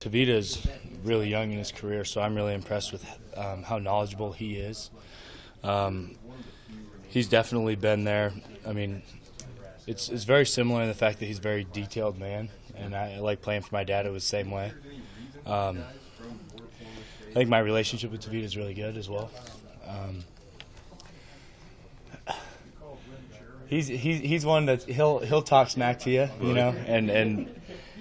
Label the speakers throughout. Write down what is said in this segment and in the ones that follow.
Speaker 1: Tavita's really young in his career, so I'm really impressed with how knowledgeable he is. He's definitely been there. I mean, it's very similar in the fact that he's a very detailed man, and I like playing for my dad. It was the same way. I think my relationship with Tavita is really good as well. He's one that he'll talk smack to you, you know,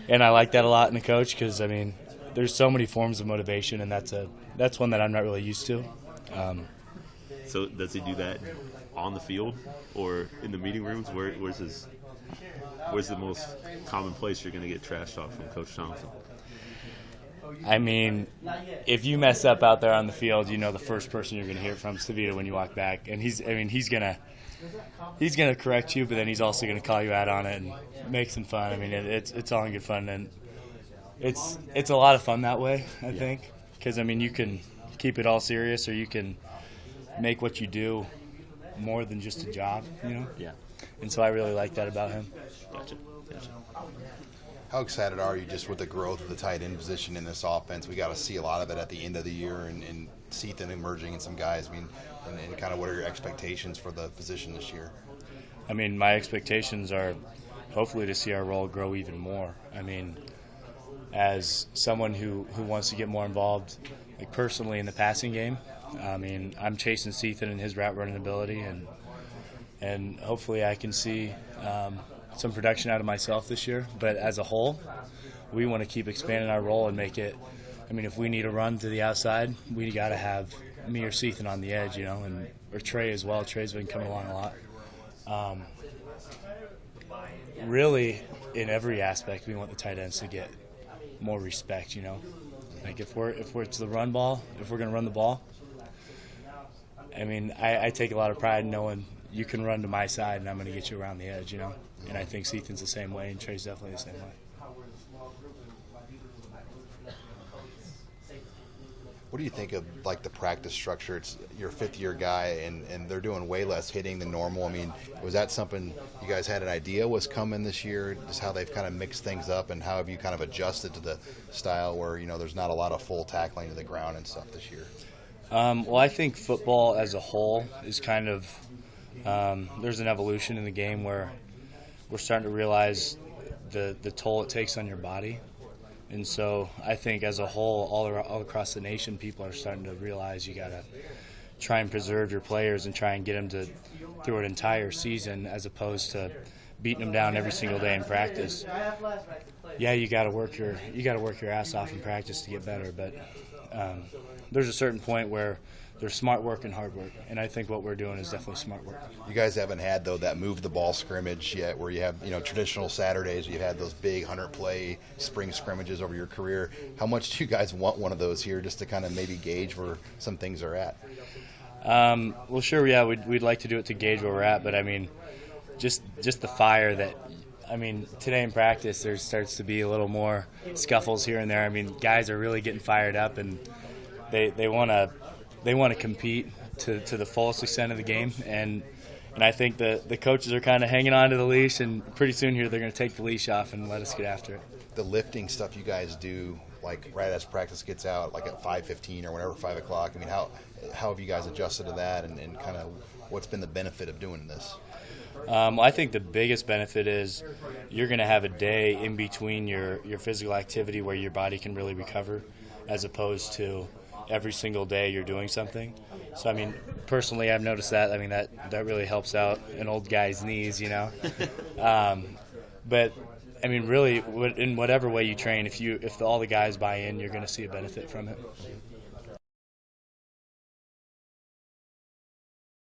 Speaker 1: and I like that a lot in a coach because I mean, there's so many forms of motivation, and that's one that I'm not really used to.
Speaker 2: So does he do that on the field or in the meeting rooms? Where's the most common place you're going to get trashed off from Coach Thompson?
Speaker 1: I mean, if you mess up out there on the field, you know the first person you're going to hear from is Tavita when you walk back, and he's gonna correct you, but then he's also gonna call you out on it and make some fun. I mean, it's all in good fun, and it's a lot of fun that way. I think because I mean you can keep it all serious, or you can make what you do more than just a job, you know.
Speaker 2: Yeah.
Speaker 1: And so I really like that about him.
Speaker 2: Gotcha.
Speaker 3: How excited are you just with the growth of the tight end position in this offense? We got to see a lot of it at the end of the year, and Seaton emerging and some guys. I mean, and kind of what are your expectations for the position this year?
Speaker 1: I mean, my expectations are hopefully to see our role grow even more. I mean, as someone who wants to get more involved, like personally in the passing game, I mean, I'm chasing Seaton and his route running ability, and hopefully I can see some production out of myself this year. But as a whole, we want to keep expanding our role and make it. I mean, if we need a run to the outside, we got to have me or Seaton on the edge, you know, or Trey as well. Trey's been coming along a lot. Really, in every aspect, we want the tight ends to get more respect, you know. Like if it's the run ball, if we're going to run the ball, I mean, I take a lot of pride in knowing you can run to my side and I'm going to get you around the edge, you know. And I think Seaton's the same way, and Trey's definitely the same way.
Speaker 3: What do you think of like the practice structure? It's your fifth-year guy, and they're doing way less hitting than normal. I mean, was that something you guys had an idea was coming this year? Just how they've kind of mixed things up, and how have you kind of adjusted to the style where there's not a lot of full tackling to the ground and stuff this year?
Speaker 1: Well, I think football as a whole is kind of there's an evolution in the game where we're starting to realize the toll it takes on your body. And so I think as a whole, all across the nation, people are starting to realize you got to try and preserve your players and try and get them through an entire season as opposed to beating them down every single day in practice. Yeah, you got to work your ass off in practice to get better, but there's a certain point where there's smart work and hard work, and I think what we're doing is definitely smart work.
Speaker 3: You guys haven't had, though, that move the ball scrimmage yet where you have, traditional Saturdays, you've had those big 100-play spring scrimmages over your career. How much do you guys want one of those here just to kind of maybe gauge where some things are at?
Speaker 1: Well, sure, yeah, we'd like to do it to gauge where we're at, but, I mean, just the fire that – I mean, today in practice there starts to be a little more scuffles here and there. I mean, guys are really getting fired up, and they want to compete to the fullest extent of the game, and I think the coaches are kind of hanging on to the leash, and pretty soon here they're going to take the leash off and let us get after it.
Speaker 3: The lifting stuff you guys do, like right as practice gets out, like at 5:15 or whenever, 5 o'clock, I mean, how have you guys adjusted to that, and kind of what's been the benefit of doing this?
Speaker 1: I think the biggest benefit is you're going to have a day in between your physical activity where your body can really recover, as opposed to every single day you're doing something. So, I mean, personally, I've noticed that. I mean, that really helps out an old guy's knees, you know. But, I mean, really, in whatever way you train, if all the guys buy in, you're going to see a benefit from it.